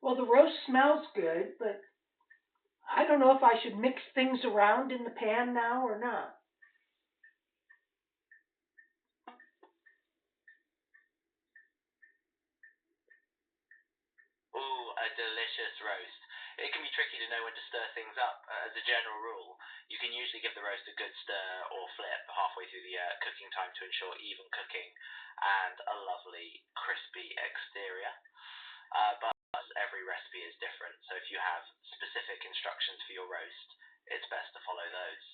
Well, the roast smells good, but I don't know if I should mix things around in the pan now or not. Ooh, a delicious roast. It can be tricky to know when to stir things up. As a general rule, you can usually give the roast a good stir or flip halfway through the cooking time to ensure even cooking and a lovely crispy exterior. But every recipe is different, so if you have specific instructions for your roast, it's best to follow those.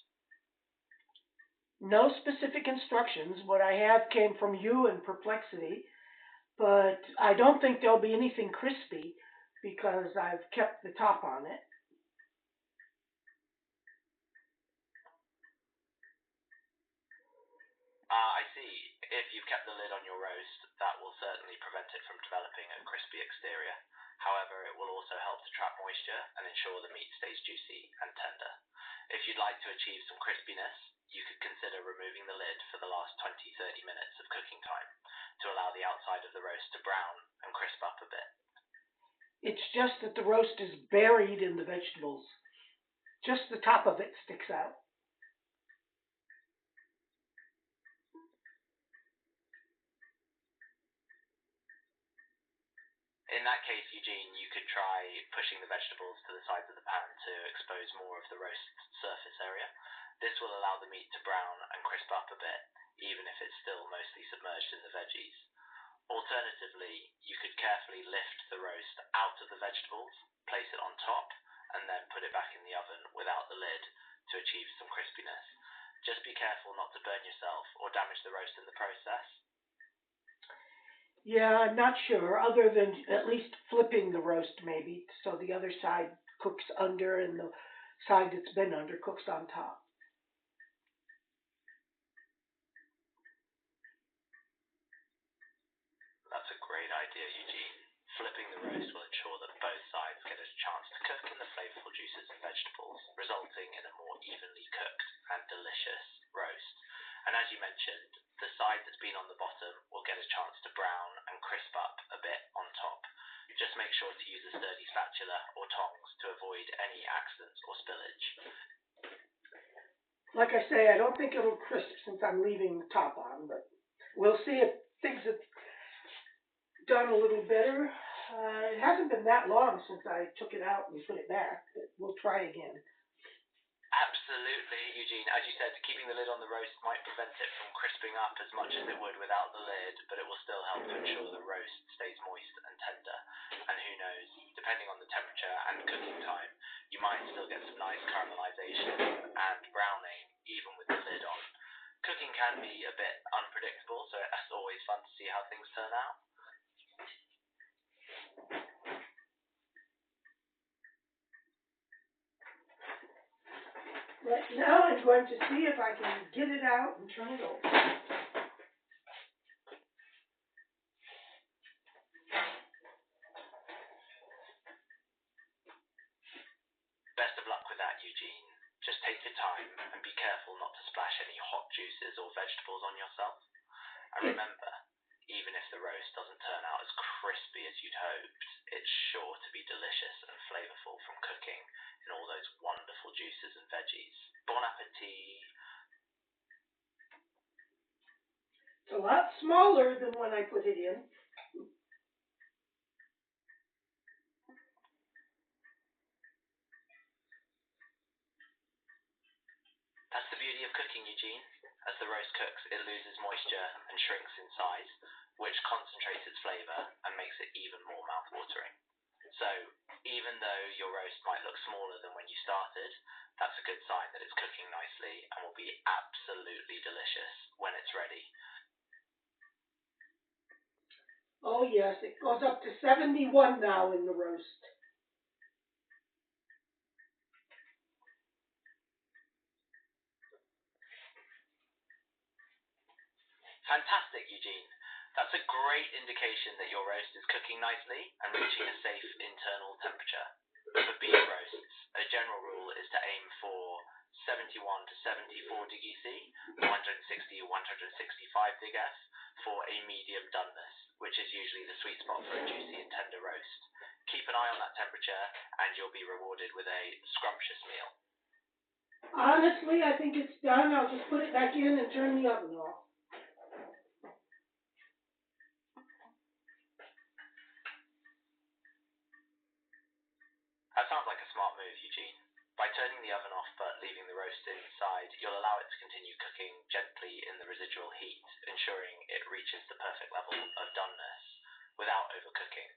No specific instructions. What I have came from you and Perplexity, but I don't think there'll be anything crispy because I've kept the top on it. I see. If you've kept the lid on your roast, that will certainly prevent it from developing a crispy exterior. However, it will also help to trap moisture and ensure the meat stays juicy and tender. If you'd like to achieve some crispiness, you could consider removing the lid for the last 20-30 minutes of cooking time to allow the outside of the roast to brown and crisp up a bit. It's just that the roast is buried in the vegetables. Just the top of it sticks out. In that case, Eugene, you could try pushing the vegetables to the sides of the pan to expose more of the roast surface area. This will allow the meat to brown and crisp up a bit, even if it's still mostly submerged in the veggies. Alternatively, you could carefully lift the roast out of the vegetables, place it on top, and then put it back in the oven without the lid to achieve some crispiness. Just be careful not to burn yourself or damage the roast in the process. Yeah, I'm not sure, other than at least flipping the roast maybe, so the other side cooks under and the side that's been under cooks on top. That's a great idea, Eugene. Flipping the roast will ensure that both sides get a chance to cook in the flavorful juices and vegetables, resulting in a more evenly cooked and delicious roast. And as you mentioned, the side that's been on the bottom will get a chance to brown and crisp up a bit on top. Just make sure to use a sturdy spatula or tongs to avoid any accidents or spillage. Like I say, I don't think it'll crisp since I'm leaving the top on, but we'll see if things have done a little better. It hasn't been that long since I took it out and put it back, but we'll try again. Absolutely, Eugene. As you said, keeping the lid on the roast might prevent it from crisping up as much as it would without the lid, but it will still help to ensure the roast stays moist and tender. And who knows, depending on the temperature and cooking time, you might still get some nice caramelization and browning even with the lid on. Cooking can be a bit unpredictable, so it's always fun to see how things turn out. Right now I'm going to see if I can get it out and turn it over. Best of luck with that, Eugene. Just take your time and be careful not to splash any hot juices or vegetables on yourself. And remember, even if the roast doesn't turn out as crispy as you'd hoped, it's sure to be delicious and flavorful from cooking in all those wonderful juices and veggies. Bon appetit! It's a lot smaller than when I put it in. That's the beauty of cooking, Eugene. As the roast cooks, it loses moisture and shrinks in size, which concentrates its flavor and makes it even more mouth-watering. So, even though your roast might look smaller than when you started, that's a good sign that it's cooking nicely and will be absolutely delicious when it's ready. Oh yes, it goes up to 71 now in the roast. Fantastic, Eugene. That's a great indication that your roast is cooking nicely and reaching a safe internal temperature. For beef roasts, a general rule is to aim for 71 to 74 degrees C, 160 165 dig F for a medium doneness, which is usually the sweet spot for a juicy and tender roast. Keep an eye on that temperature and you'll be rewarded with a scrumptious meal. Honestly, I think it's done. I'll just put it back in and turn the oven off. That sounds like a smart move, Eugene. By turning the oven off but leaving the roast inside, you'll allow it to continue cooking gently in the residual heat, ensuring it reaches the perfect level of doneness without overcooking.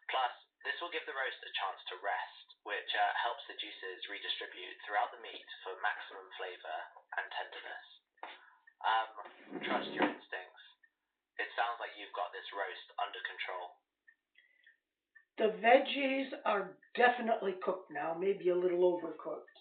Plus, this will give the roast a chance to rest, which helps the juices redistribute throughout the meat for maximum flavor and tenderness. Trust your instincts. It sounds like you've got this roast under control. The veggies are definitely cooked now, maybe a little overcooked.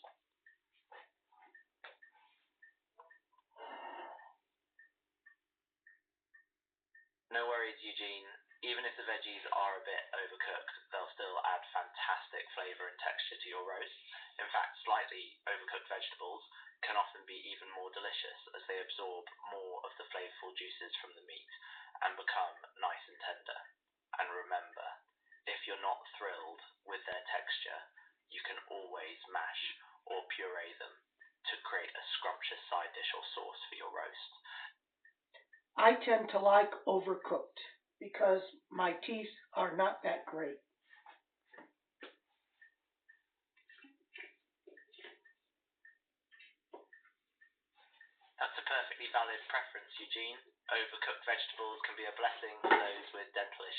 No worries, Eugene. Even if the veggies are a bit overcooked, they'll still add fantastic flavor and texture to your roast. In fact, slightly overcooked vegetables can often be even more delicious as they absorb more of the flavorful juices from the meat and become nice and tender. And remember, if you're not thrilled with their texture, you can always mash or puree them to create a scrumptious side dish or sauce for your roast. I tend to like overcooked because my teeth are not that great. That's a perfectly valid preference, Eugene. Overcooked vegetables can be a blessing for those with dental issues.